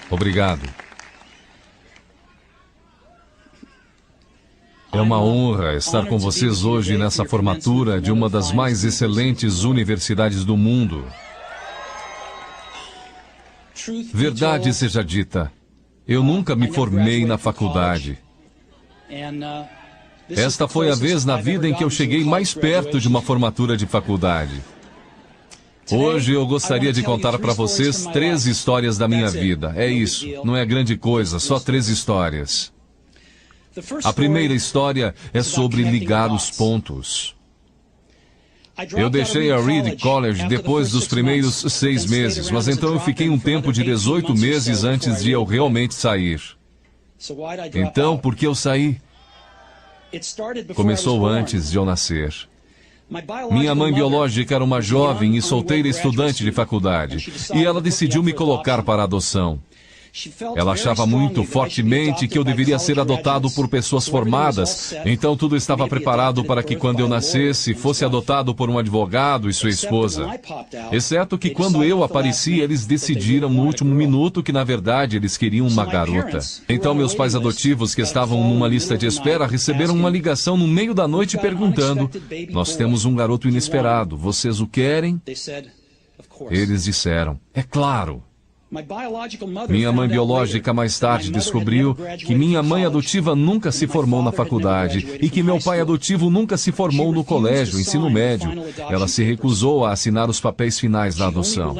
Obrigado. É uma honra estar com vocês hoje nessa formatura de uma das mais excelentes universidades do mundo. Verdade seja dita, eu nunca me formei na faculdade. Esta foi a vez na vida em que eu cheguei mais perto de uma formatura de faculdade. Hoje eu gostaria de contar para vocês 3 histórias da minha vida. É isso, não é grande coisa, só 3 histórias. A primeira história é sobre ligar os pontos. Eu deixei a Reed College depois dos primeiros 6 meses, mas então eu fiquei um tempo de 18 meses antes de eu realmente sair. Então, por que eu saí? Começou antes de eu nascer. Minha mãe biológica era uma jovem e solteira estudante de faculdade, e ela decidiu me colocar para adoção. Ela achava muito fortemente que eu deveria ser adotado por pessoas formadas, então tudo estava preparado para que quando eu nascesse, fosse adotado por um advogado e sua esposa. Exceto que quando eu apareci, eles decidiram no último minuto que na verdade eles queriam uma garota. Então meus pais adotivos, que estavam numa lista de espera, receberam uma ligação no meio da noite perguntando: "Nós temos um garoto inesperado, vocês o querem?" Eles disseram: "É claro." Minha mãe biológica mais tarde descobriu que minha mãe adotiva nunca se formou na faculdade e que meu pai adotivo nunca se formou no colégio, ensino médio. Ela se recusou a assinar os papéis finais da adoção.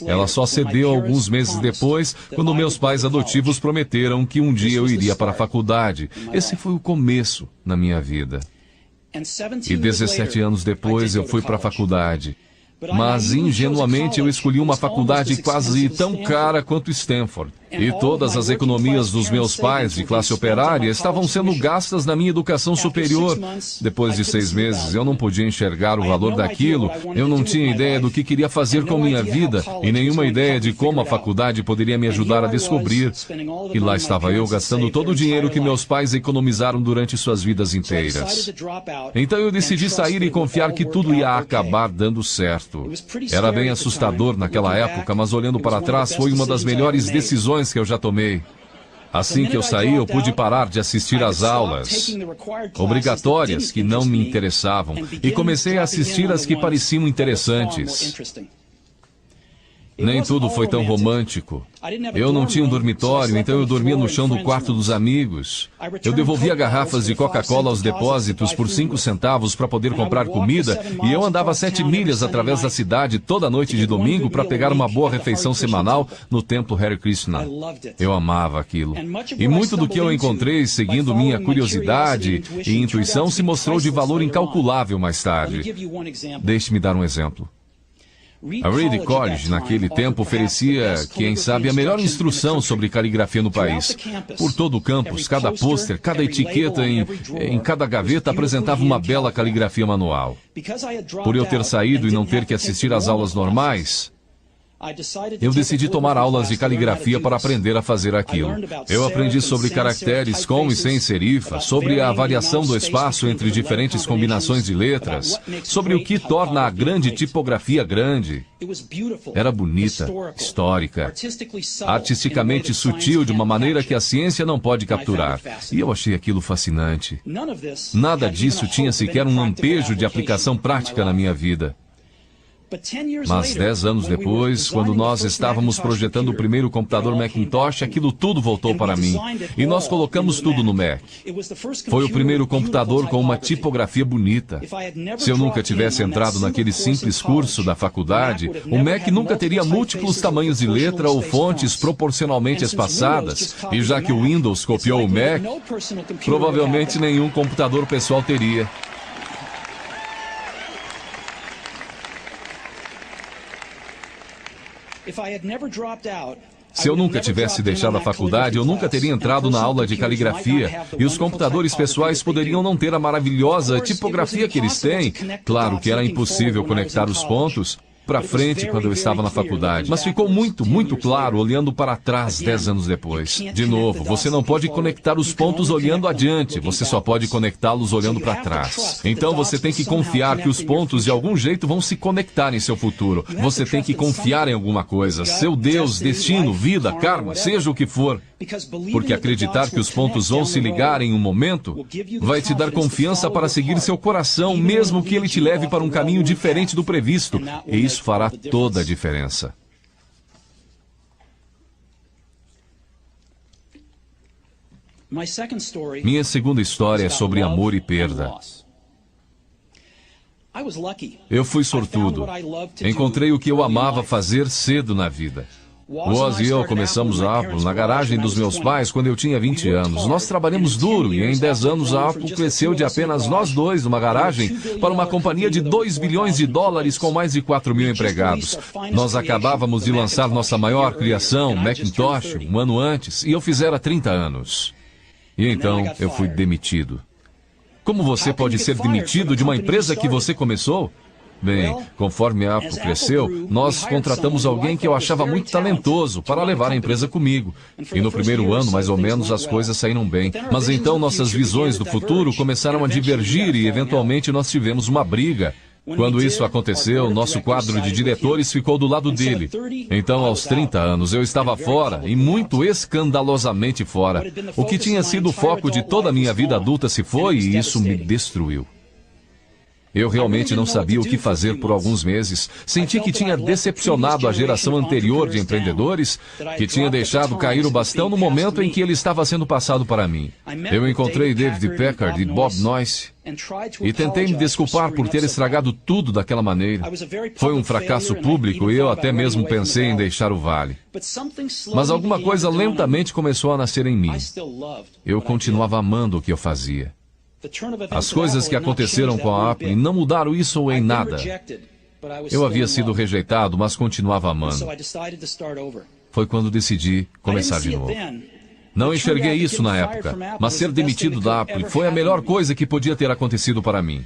Ela só cedeu alguns meses depois, quando meus pais adotivos prometeram que um dia eu iria para a faculdade. Esse foi o começo na minha vida. E 17 anos depois eu fui para a faculdade. Mas, ingenuamente, eu escolhi uma faculdade quase tão cara quanto Stanford. E todas as economias dos meus pais de classe operária estavam sendo gastas na minha educação superior. Depois de 6 meses, eu não podia enxergar o valor daquilo, eu não tinha ideia do que queria fazer com minha vida, e nenhuma ideia de como a faculdade poderia me ajudar a descobrir. E lá estava eu gastando todo o dinheiro que meus pais economizaram durante suas vidas inteiras. Então eu decidi sair e confiar que tudo ia acabar dando certo. Era bem assustador naquela época, mas olhando para trás foi uma das melhores decisões que eu já tomei. Assim que eu saí, eu pude parar de assistir às aulas obrigatórias que não me interessavam e comecei a assistir às que pareciam interessantes. Nem tudo foi tão romântico. Eu não tinha um dormitório, então eu dormia no chão do quarto dos amigos. Eu devolvia garrafas de Coca-Cola aos depósitos por 5 centavos para poder comprar comida, e eu andava 7 milhas através da cidade toda noite de domingo para pegar uma boa refeição semanal no templo Hare Krishna. Eu amava aquilo. E muito do que eu encontrei seguindo minha curiosidade e intuição se mostrou de valor incalculável mais tarde. Deixe-me dar um exemplo. A Reed College, naquele tempo, oferecia, quem sabe, a melhor instrução sobre caligrafia no país. Por todo o campus, cada pôster, cada etiqueta em cada gaveta apresentava uma bela caligrafia manual. Por eu ter saído e não ter que assistir às aulas normais, eu decidi tomar aulas de caligrafia para aprender a fazer aquilo. Eu aprendi sobre caracteres com e sem serifa, sobre a variação do espaço entre diferentes combinações de letras, sobre o que torna a grande tipografia grande. Era bonita, histórica, artisticamente sutil de uma maneira que a ciência não pode capturar. E eu achei aquilo fascinante. Nada disso tinha sequer um lampejo de aplicação prática na minha vida. Mas 10 anos depois, quando nós estávamos projetando o primeiro computador Macintosh, aquilo tudo voltou para mim. E nós colocamos tudo no Mac. Foi o primeiro computador com uma tipografia bonita. Se eu nunca tivesse entrado naquele simples curso da faculdade, o Mac nunca teria múltiplos tamanhos de letra ou fontes proporcionalmente espaçadas. E já que o Windows copiou o Mac, provavelmente nenhum computador pessoal teria. Se eu nunca tivesse deixado a faculdade, eu nunca teria entrado na aula de caligrafia, e os computadores pessoais poderiam não ter a maravilhosa tipografia que eles têm. Claro que era impossível conectar os pontos. para frente quando eu estava na faculdade, mas ficou muito claro olhando para trás 10 anos depois. De novo, você não pode conectar os pontos olhando adiante, você só pode conectá-los olhando para trás. Então você tem que confiar que os pontos de algum jeito vão se conectar em seu futuro. Você tem que confiar em alguma coisa, seu Deus, destino, vida, karma, seja o que for. Porque acreditar que os pontos vão se ligar em um momento vai te dar confiança para seguir seu coração, mesmo que ele te leve para um caminho diferente do previsto. E isso fará toda a diferença. Minha segunda história é sobre amor e perda. Eu fui sortudo. Encontrei o que eu amava fazer cedo na vida. Woz e eu começamos a Apple na garagem dos meus pais quando eu tinha 20 anos. Nós trabalhamos duro e em 10 anos a Apple cresceu de apenas nós dois numa garagem para uma companhia de $2 bilhões com mais de 4 mil empregados. Nós acabávamos de lançar nossa maior criação, Macintosh, um ano antes, e eu fizera 30 anos. E então eu fui demitido. Como você pode ser demitido de uma empresa que você começou? Bem, conforme a Apple cresceu, nós contratamos alguém que eu achava muito talentoso para levar a empresa comigo. E no primeiro ano, mais ou menos, as coisas saíram bem. Mas então nossas visões do futuro começaram a divergir e, eventualmente, nós tivemos uma briga. Quando isso aconteceu, nosso quadro de diretores ficou do lado dele. Então, aos 30 anos, eu estava fora, e muito escandalosamente fora. O que tinha sido o foco de toda a minha vida adulta se foi, e isso me destruiu. Eu realmente não sabia o que fazer por alguns meses. Senti que tinha decepcionado a geração anterior de empreendedores, que tinha deixado cair o bastão no momento em que ele estava sendo passado para mim. Eu encontrei David Packard e Bob Noyce e tentei me desculpar por ter estragado tudo daquela maneira. Foi um fracasso público e eu até mesmo pensei em deixar o vale. Mas alguma coisa lentamente começou a nascer em mim. Eu continuava amando o que eu fazia. As coisas que aconteceram com a Apple não mudaram isso em nada. Eu havia sido rejeitado, mas continuava amando. Foi quando decidi começar de novo. Não enxerguei isso na época, mas ser demitido da Apple foi a melhor coisa que podia ter acontecido para mim.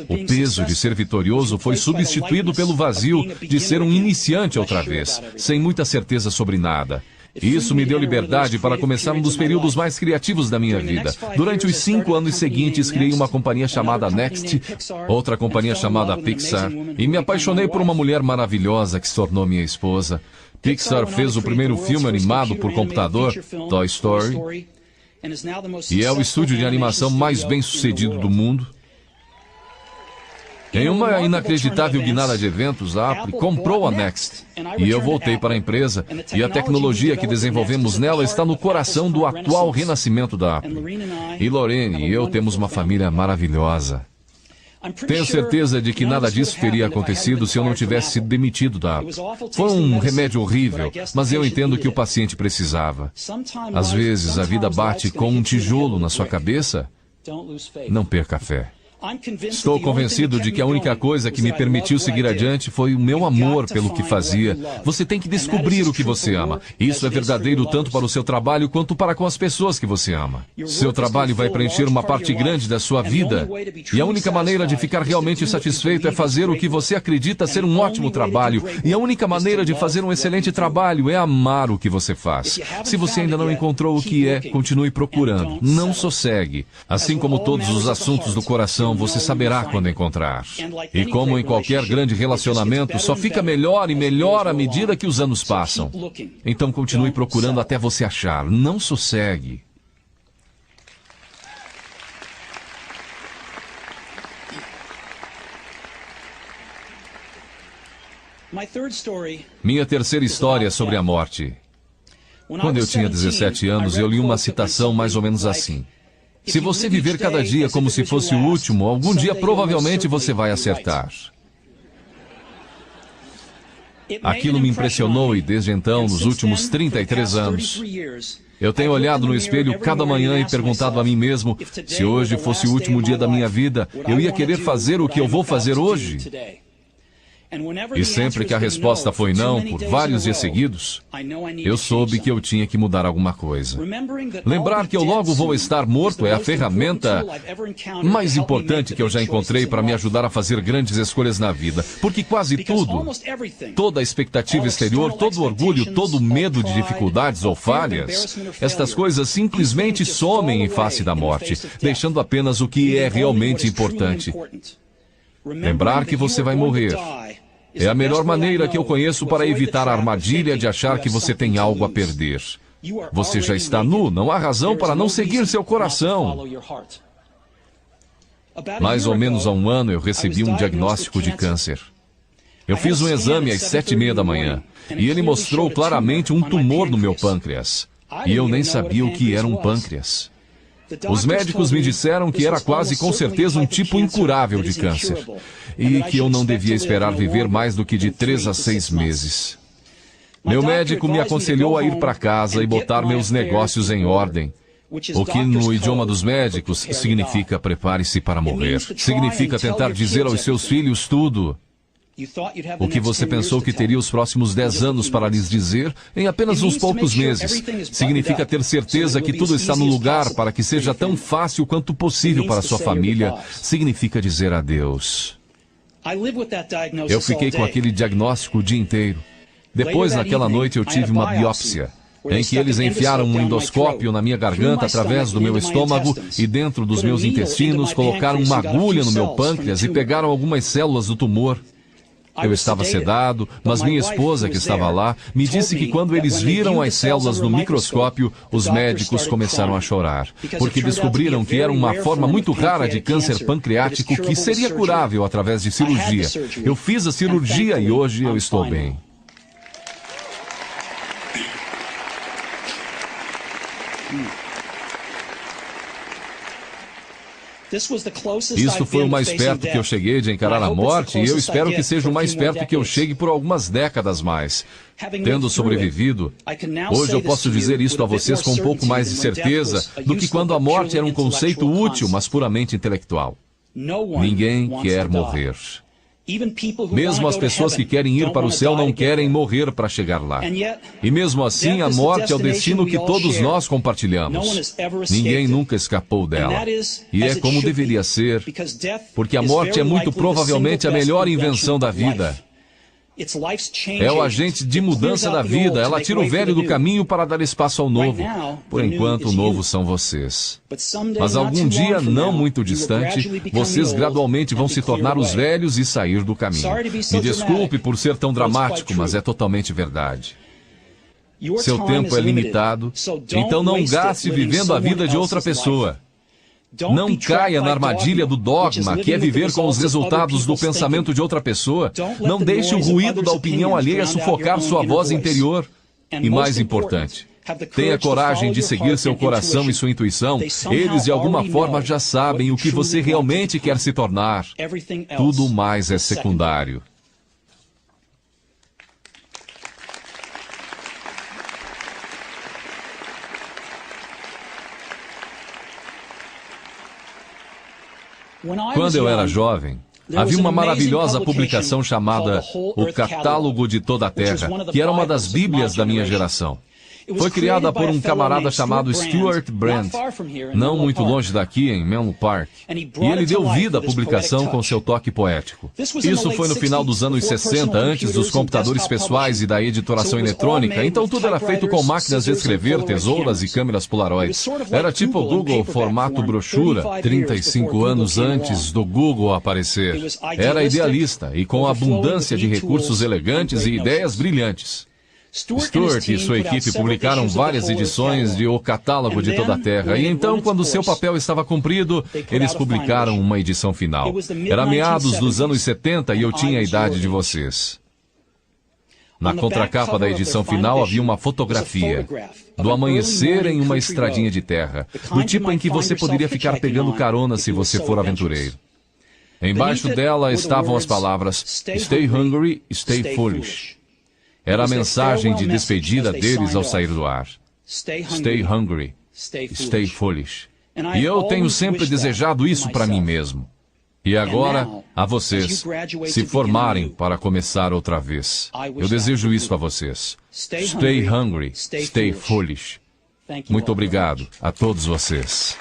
O peso de ser vitorioso foi substituído pelo vazio de ser um iniciante outra vez, sem muita certeza sobre nada. E isso me deu liberdade para começar um dos períodos mais criativos da minha vida. Durante os 5 anos seguintes, criei uma companhia chamada Next, outra companhia chamada Pixar, e me apaixonei por uma mulher maravilhosa que se tornou minha esposa. Pixar fez o primeiro filme animado por computador, Toy Story, e é o estúdio de animação mais bem-sucedido do mundo. Em uma inacreditável guinada de eventos, a Apple comprou a Next. E eu voltei para a empresa, e a tecnologia que desenvolvemos nela está no coração do atual renascimento da Apple. E Lorraine e eu temos uma família maravilhosa. Tenho certeza de que nada disso teria acontecido se eu não tivesse sido demitido da Apple. Foi um remédio horrível, mas eu entendo que o paciente precisava. Às vezes a vida bate com um tijolo na sua cabeça. Não perca a fé. Estou convencido de que a única coisa que me permitiu seguir adiante foi o meu amor pelo que fazia. Você tem que descobrir o que você ama. Isso é verdadeiro tanto para o seu trabalho quanto para com as pessoas que você ama. Seu trabalho vai preencher uma parte grande da sua vida. E a única maneira de ficar realmente satisfeito é fazer o que você acredita ser um ótimo trabalho. E a única maneira de fazer um excelente trabalho é amar o que você faz. Se você ainda não encontrou o que é, continue procurando. Não sossegue. Assim como todos os assuntos do coração, você saberá quando encontrar. E como em qualquer grande relacionamento, só fica melhor e melhor à medida que os anos passam. Então continue procurando até você achar. Não sossegue. Minha terceira história é sobre a morte. Quando eu tinha 17 anos, eu li uma citação mais ou menos assim: se você viver cada dia como se fosse o último, algum dia provavelmente você vai acertar. Aquilo me impressionou e desde então, nos últimos 33 anos, eu tenho olhado no espelho cada manhã e perguntado a mim mesmo, se hoje fosse o último dia da minha vida, eu ia querer fazer o que eu vou fazer hoje? E sempre que a resposta foi não, por vários dias seguidos, eu soube que eu tinha que mudar alguma coisa. Lembrar que eu logo vou estar morto é a ferramenta mais importante que eu já encontrei para me ajudar a fazer grandes escolhas na vida. Porque quase tudo, toda a expectativa exterior, todo o orgulho, todo o medo de dificuldades ou falhas, estas coisas simplesmente somem em face da morte, deixando apenas o que é realmente importante. Lembrar que você vai morrer é a melhor maneira que eu conheço para evitar a armadilha de achar que você tem algo a perder. Você já está nu, não há razão para não seguir seu coração. Mais ou menos há um ano eu recebi um diagnóstico de câncer. Eu fiz um exame às 7h30 da manhã e ele mostrou claramente um tumor no meu pâncreas. E eu nem sabia o que era um pâncreas. Os médicos me disseram que era quase com certeza um tipo incurável de câncer e que eu não devia esperar viver mais do que de 3 a 6 meses. Meu médico me aconselhou a ir para casa e botar meus negócios em ordem, o que no idioma dos médicos significa prepare-se para morrer. Significa tentar dizer aos seus filhos tudo o que você pensou que teria os próximos 10 anos para lhes dizer em apenas uns poucos meses. Significa ter certeza que tudo está no lugar para que seja tão fácil quanto possível para sua família. Significa dizer adeus. Eu fiquei com aquele diagnóstico o dia inteiro. Depois, naquela noite, eu tive uma biópsia, em que eles enfiaram um endoscópio na minha garganta através do meu estômago e dentro dos meus intestinos, colocaram uma agulha no meu pâncreas e pegaram algumas células do tumor. Eu estava sedado, mas minha esposa, que estava lá, me disse que quando eles viram as células no microscópio, os médicos começaram a chorar, porque descobriram que era uma forma muito rara de câncer pancreático que seria curável através de cirurgia. Eu fiz a cirurgia e hoje eu estou bem. Isso foi o mais perto que eu cheguei de encarar a morte e eu espero que seja o mais perto que eu chegue por algumas décadas mais. Tendo sobrevivido, hoje eu posso dizer isto a vocês com um pouco mais de certeza do que quando a morte era um conceito útil, mas puramente intelectual. Ninguém quer morrer. Mesmo as pessoas que querem ir para o céu não querem morrer para chegar lá. E mesmo assim, a morte é o destino que todos nós compartilhamos. Ninguém nunca escapou dela. E é como deveria ser, porque a morte é muito provavelmente a melhor invenção da vida. É o agente de mudança da vida. Ela tira o velho do caminho para dar espaço ao novo. Por enquanto, o novo são vocês. Mas algum dia, não muito distante, vocês gradualmente vão se tornar os velhos e sair do caminho. Me desculpe por ser tão dramático, mas é totalmente verdade. Seu tempo é limitado, então não gaste vivendo a vida de outra pessoa. Não caia na armadilha do dogma, que é viver com os resultados do pensamento de outra pessoa. Não deixe o ruído da opinião alheia sufocar sua voz interior. E mais importante, tenha coragem de seguir seu coração e sua intuição. Eles, de alguma forma, já sabem o que você realmente quer se tornar. Tudo mais é secundário. Quando eu era jovem, havia uma maravilhosa publicação chamada O Catálogo de Toda a Terra, que era uma das Bíblias da minha geração. Foi criada por um camarada chamado Stuart Brand, não muito longe daqui, em Menlo Park. E ele deu vida à publicação com seu toque poético. Isso foi no final dos anos 60, antes dos computadores pessoais e da editoração eletrônica, então tudo era feito com máquinas de escrever, tesouras e câmeras Polaroid. Era tipo o Google formato brochura, 35 anos antes do Google aparecer. Era idealista e com abundância de recursos elegantes e ideias brilhantes. Stuart e sua equipe publicaram várias edições de O Catálogo de Toda a Terra, e então, quando seu papel estava cumprido, eles publicaram uma edição final. Era meados dos anos 70 e eu tinha a idade de vocês. Na contracapa da edição final havia uma fotografia do amanhecer em uma estradinha de terra, do tipo em que você poderia ficar pegando carona se você for aventureiro. Embaixo dela estavam as palavras Stay hungry, stay foolish. Era a mensagem de despedida deles ao sair do ar. Stay hungry, stay foolish. E eu tenho sempre desejado isso para mim mesmo. E agora, a vocês, se formarem para começar outra vez. Eu desejo isso a vocês. Stay hungry, stay foolish. Muito obrigado a todos vocês.